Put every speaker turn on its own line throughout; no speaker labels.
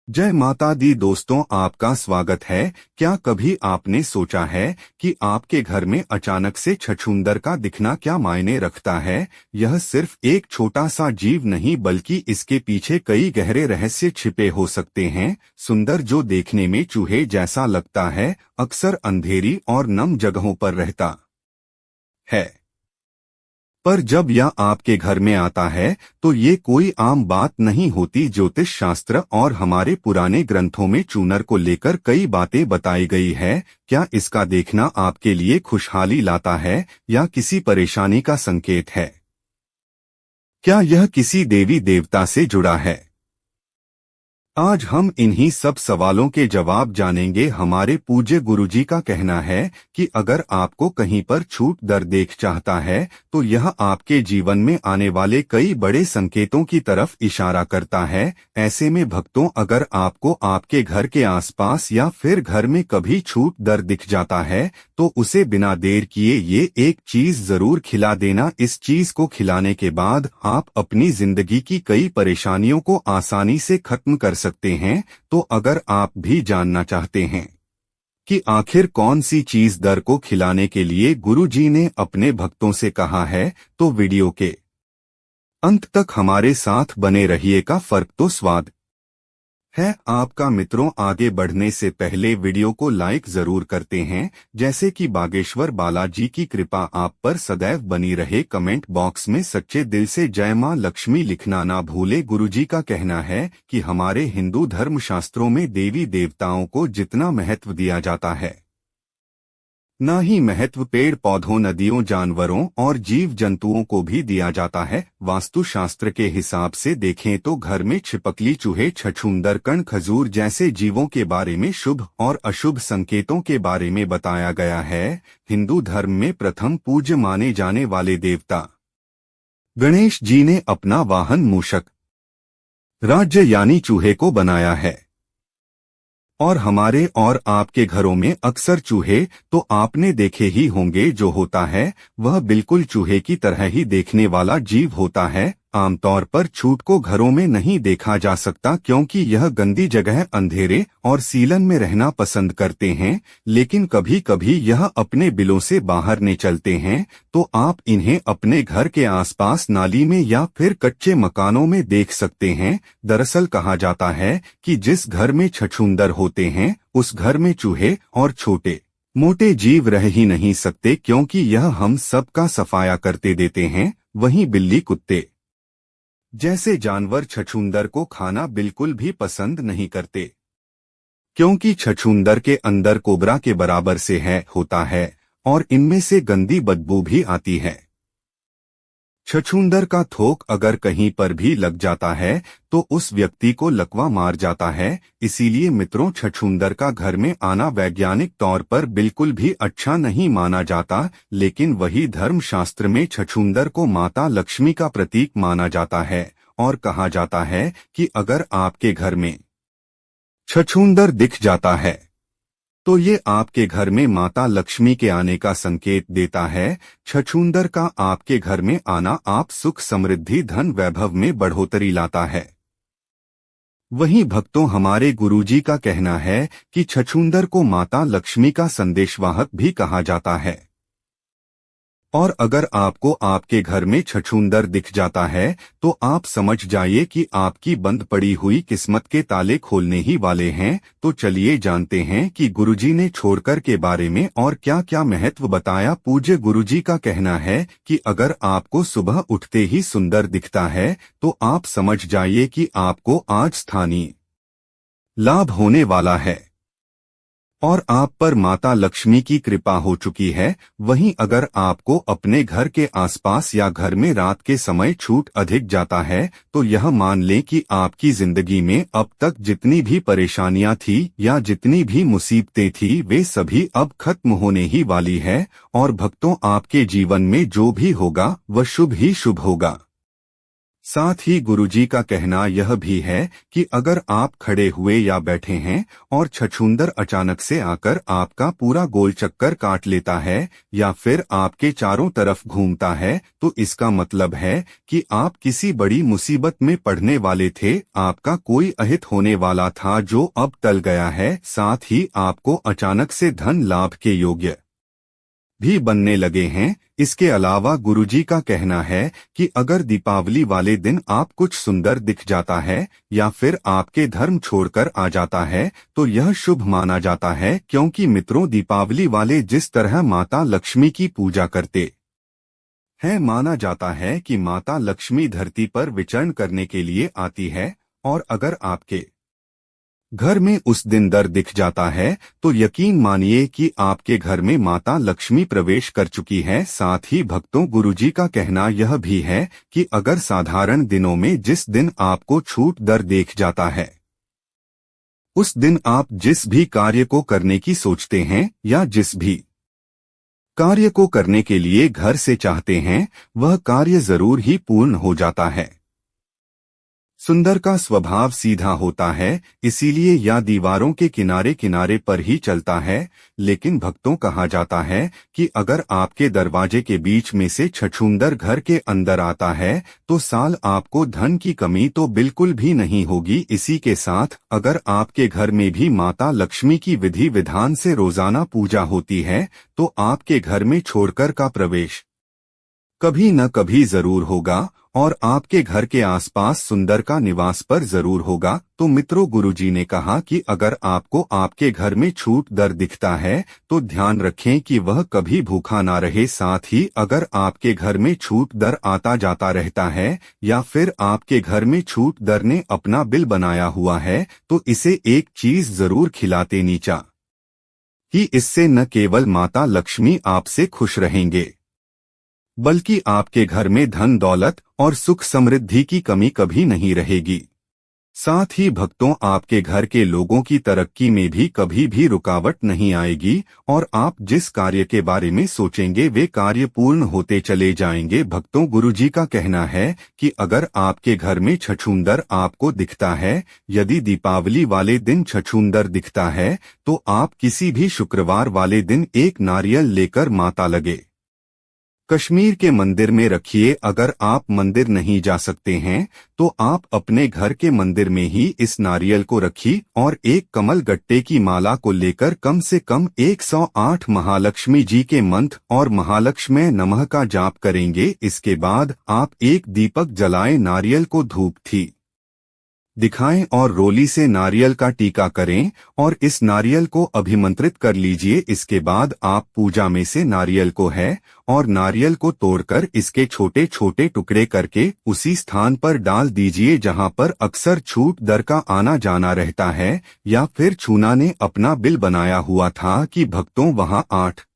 जय माता दी दोस्तों, आपका स्वागत है। क्या कभी आपने सोचा है कि आपके घर में अचानक से छछूंदर का दिखना क्या मायने रखता है। यह सिर्फ एक छोटा सा जीव नहीं बल्कि इसके पीछे कई गहरे रहस्य छिपे हो सकते हैं। सुंदर जो देखने में चूहे जैसा लगता है, अक्सर अंधेरी और नम जगहों पर रहता है, पर जब यह आपके घर में आता है तो ये कोई आम बात नहीं होती। ज्योतिष शास्त्र और हमारे पुराने ग्रंथों में चूनर को लेकर कई बातें बताई गई है। क्या इसका देखना आपके लिए खुशहाली लाता है या किसी परेशानी का संकेत है? क्या यह किसी देवी देवता से जुड़ा है? आज हम इन्हीं सब सवालों के जवाब जानेंगे। हमारे पूज्य गुरुजी का कहना है कि अगर आपको कहीं पर छूट दर देख चाहता है तो यह आपके जीवन में आने वाले कई बड़े संकेतों की तरफ इशारा करता है। ऐसे में भक्तों, अगर आपको आपके घर के आसपास या फिर घर में कभी छूट दर दिख जाता है तो उसे बिना देर किए ये एक चीज जरूर खिला देना। इस चीज को खिलाने के बाद आप अपनी जिंदगी की कई परेशानियों को आसानी से खत्म कर सकते हैं। तो अगर आप भी जानना चाहते हैं कि आखिर कौन सी चीज दर को खिलाने के लिए गुरुजी ने अपने भक्तों से कहा है, तो वीडियो के अंत तक हमारे साथ बने रहिए। का फर्क तो स्वाद है आपका। मित्रों, आगे बढ़ने से पहले वीडियो को लाइक जरूर करते हैं, जैसे कि बागेश्वर बालाजी की कृपा आप पर सदैव बनी रहे। कमेंट बॉक्स में सच्चे दिल से जय मां लक्ष्मी लिखना ना भूले। गुरुजी का कहना है कि हमारे हिंदू धर्मशास्त्रों में देवी देवताओं को जितना महत्व दिया जाता है, ना ही महत्व पेड़ पौधों, नदियों, जानवरों और जीव जंतुओं को भी दिया जाता है। वास्तुशास्त्र के हिसाब से देखें तो घर में छिपकली, चूहे, छछूंदर, कण, खजूर जैसे जीवों के बारे में शुभ और अशुभ संकेतों के बारे में बताया गया है। हिंदू धर्म में प्रथम पूज्य माने जाने वाले देवता गणेश जी ने अपना वाहन मूषक राज्य यानी चूहे को बनाया है। और हमारे और आपके घरों में अक्सर चूहे तो आपने देखे ही होंगे। जो होता है वह बिल्कुल चूहे की तरह ही देखने वाला जीव होता है। आमतौर पर चूट को घरों में नहीं देखा जा सकता क्योंकि यह गंदी जगह, अंधेरे और सीलन में रहना पसंद करते हैं, लेकिन कभी कभी यह अपने बिलों से बाहर निकलते हैं तो आप इन्हें अपने घर के आसपास नाली में या फिर कच्चे मकानों में देख सकते हैं। दरअसल कहा जाता है कि जिस घर में छछूंदर होते हैं उस घर में चूहे और छोटे मोटे जीव रह ही नहीं सकते, क्योंकि यह हम सब का सफाया करते देते हैं। वहीं बिल्ली, कुत्ते जैसे जानवर छछूंदर को खाना बिल्कुल भी पसंद नहीं करते, क्योंकि छछूंदर के अंदर कोबरा के बराबर से होता है और इनमें से गंदी बदबू भी आती है। छछूंदर का थोक अगर कहीं पर भी लग जाता है तो उस व्यक्ति को लकवा मार जाता है। इसीलिए मित्रों, छछूंदर का घर में आना वैज्ञानिक तौर पर बिल्कुल भी अच्छा नहीं माना जाता, लेकिन वही धर्मशास्त्र में छछूंदर को माता लक्ष्मी का प्रतीक माना जाता है और कहा जाता है कि अगर आपके घर में छछूंदर दिख जाता है तो ये आपके घर में माता लक्ष्मी के आने का संकेत देता है। छछूंदर का आपके घर में आना आप सुख, समृद्धि, धन, वैभव में बढ़ोतरी लाता है। वहीं भक्तों, हमारे गुरुजी का कहना है कि छछूंदर को माता लक्ष्मी का संदेशवाहक भी कहा जाता है। और अगर आपको आपके घर में छछूंदर दिख जाता है तो आप समझ जाइए कि आपकी बंद पड़ी हुई किस्मत के ताले खोलने ही वाले हैं। तो चलिए जानते हैं कि गुरुजी ने छोड़कर के बारे में और क्या क्या महत्व बताया। पूज्य गुरुजी का कहना है कि अगर आपको सुबह उठते ही सुंदर दिखता है तो आप समझ जाइए कि आपको आज स्थानीय लाभ होने वाला है और आप पर माता लक्ष्मी की कृपा हो चुकी है। वहीं अगर आपको अपने घर के आसपास या घर में रात के समय छूट अधिक जाता है तो यह मान लें कि आपकी जिंदगी में अब तक जितनी भी परेशानियां थी या जितनी भी मुसीबतें थी वे सभी अब खत्म होने ही वाली है। और भक्तों, आपके जीवन में जो भी होगा वह शुभ ही शुभ होगा। साथ ही गुरुजी का कहना यह भी है कि अगर आप खड़े हुए या बैठे हैं और छछूंदर अचानक से आकर आपका पूरा गोल चक्कर काट लेता है या फिर आपके चारों तरफ घूमता है, तो इसका मतलब है कि आप किसी बड़ी मुसीबत में पड़ने वाले थे, आपका कोई अहित होने वाला था जो अब टल गया है। साथ ही आपको अचानक से धन लाभ के योग्य भी बनने लगे हैं। इसके अलावा गुरुजी का कहना है कि अगर दीपावली वाले दिन आप कुछ सुंदर दिख जाता है या फिर आपके धर्म छोड़कर आ जाता है तो यह शुभ माना जाता है, क्योंकि मित्रों दीपावली वाले जिस तरह माता लक्ष्मी की पूजा करते हैं, माना जाता है कि माता लक्ष्मी धरती पर विचरण करने के लिए आती है, और अगर आपके घर में उस दिन दर दिख जाता है तो यकीन मानिए कि आपके घर में माता लक्ष्मी प्रवेश कर चुकी है। साथ ही भक्तों गुरुजी का कहना यह भी है कि अगर साधारण दिनों में जिस दिन आपको छूट दर देख जाता है, उस दिन आप जिस भी कार्य को करने की सोचते हैं या जिस भी कार्य को करने के लिए घर से चाहते हैं, वह कार्य जरूर ही पूर्ण हो जाता है। सुंदर का स्वभाव सीधा होता है, इसीलिए यह दीवारों के किनारे किनारे पर ही चलता है। लेकिन भक्तों कहा जाता है कि अगर आपके दरवाजे के बीच में से छछूंदर घर के अंदर आता है तो साल आपको धन की कमी तो बिल्कुल भी नहीं होगी। इसी के साथ अगर आपके घर में भी माता लक्ष्मी की विधि विधान से रोजाना पूजा होती है तो आपके घर में छोड़कर का प्रवेश कभी न कभी जरूर होगा और आपके घर के आसपास सुंदर का निवास पर जरूर होगा। तो मित्रों गुरुजी ने कहा कि अगर आपको आपके घर में छूट दर दिखता है तो ध्यान रखें कि वह कभी भूखा ना रहे। साथ ही अगर आपके घर में छूट दर आता जाता रहता है या फिर आपके घर में छूट दर ने अपना बिल बनाया हुआ है तो इसे एक चीज जरूर खिलाते नीचा ही। इससे न केवल माता लक्ष्मी आपसे खुश रहेंगे बल्कि आपके घर में धन दौलत और सुख समृद्धि की कमी कभी नहीं रहेगी। साथ ही भक्तों आपके घर के लोगों की तरक्की में भी कभी भी रुकावट नहीं आएगी और आप जिस कार्य के बारे में सोचेंगे वे कार्य पूर्ण होते चले जाएंगे। भक्तों गुरुजी का कहना है कि अगर आपके घर में छछूंदर आपको दिखता है, यदि दीपावली वाले दिन छछूंदर दिखता है तो आप किसी भी शुक्रवार वाले दिन एक नारियल लेकर माता लगे कश्मीर के मंदिर में रखिए। अगर आप मंदिर नहीं जा सकते हैं तो आप अपने घर के मंदिर में ही इस नारियल को रखिए और एक कमल गट्टे की माला को लेकर कम से कम 108 महालक्ष्मी जी के मंत्र और महालक्ष्मी नमः का जाप करेंगे। इसके बाद आप एक दीपक जलाएं, नारियल को धूप थी दिखाएं और रोली से नारियल का टीका करें और इस नारियल को अभिमंत्रित कर लीजिए। इसके बाद आप पूजा में से नारियल को है और नारियल को तोड़कर इसके छोटे छोटे टुकड़े करके उसी स्थान पर डाल दीजिए जहां पर अक्सर छूट दर का आना जाना रहता है या फिर छूना ने अपना बिल बनाया हुआ था कि भक्तों वहां 8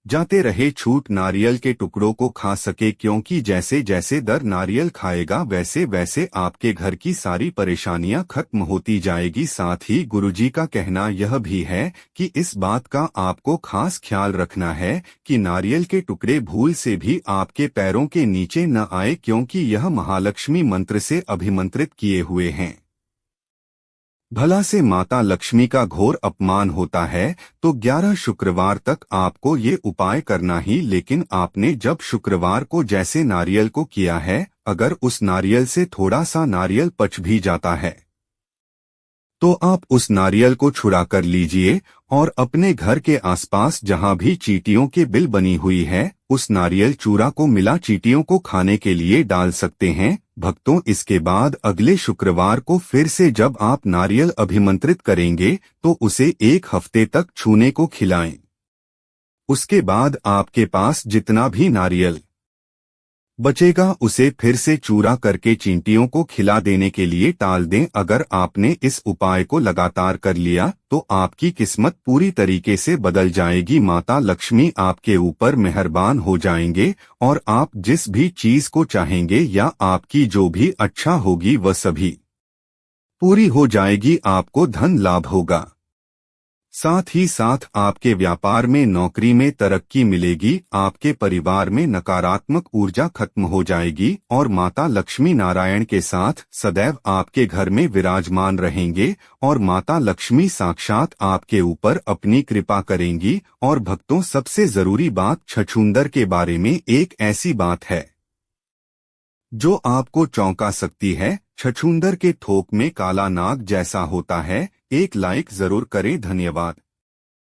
जाते रहे छूट नारियल के टुकड़ों को खा सके, क्योंकि जैसे जैसे दर नारियल खाएगा वैसे वैसे आपके घर की सारी परेशानियां खत्म होती जाएगी। साथ ही गुरुजी का कहना यह भी है कि इस बात का आपको खास ख्याल रखना है कि नारियल के टुकड़े भूल से भी आपके पैरों के नीचे न आए, क्योंकि यह महालक्ष्मी मंत्र से अभिमंत्रित किए हुए हैं। भला से माता लक्ष्मी का घोर अपमान होता है तो 11 शुक्रवार तक आपको ये उपाय करना ही। लेकिन आपने जब शुक्रवार को जैसे नारियल को किया है, अगर उस नारियल से थोड़ा सा नारियल पच भी जाता है तो आप उस नारियल को छुड़ा कर लीजिए और अपने घर के आसपास जहां भी चींटियों के बिल बनी हुई है उस नारियल चूरा को मिला चींटियों को खाने के लिए डाल सकते हैं। भक्तों इसके बाद अगले शुक्रवार को फिर से जब आप नारियल अभिमंत्रित करेंगे तो उसे 1 हफ्ते तक छूने को खिलाएं। उसके बाद आपके पास जितना भी नारियल बचेगा उसे फिर से चूरा करके चींटियों को खिला देने के लिए टाल दें। अगर आपने इस उपाय को लगातार कर लिया तो आपकी किस्मत पूरी तरीके से बदल जाएगी। माता लक्ष्मी आपके ऊपर मेहरबान हो जाएंगे और आप जिस भी चीज को चाहेंगे या आपकी जो भी अच्छा होगी वह सभी पूरी हो जाएगी, आपको धन लाभ होगा। साथ ही साथ आपके व्यापार में, नौकरी में तरक्की मिलेगी, आपके परिवार में नकारात्मक ऊर्जा खत्म हो जाएगी और माता लक्ष्मी नारायण के साथ सदैव आपके घर में विराजमान रहेंगे और माता लक्ष्मी साक्षात आपके ऊपर अपनी कृपा करेंगी। और भक्तों, सबसे जरूरी बात छछूंदर के बारे में एक ऐसी बात है जो आपको चौंका सकती है। छछूंदर के थोक में काला नाग जैसा होता है। एक लाइक जरूर करें। धन्यवाद।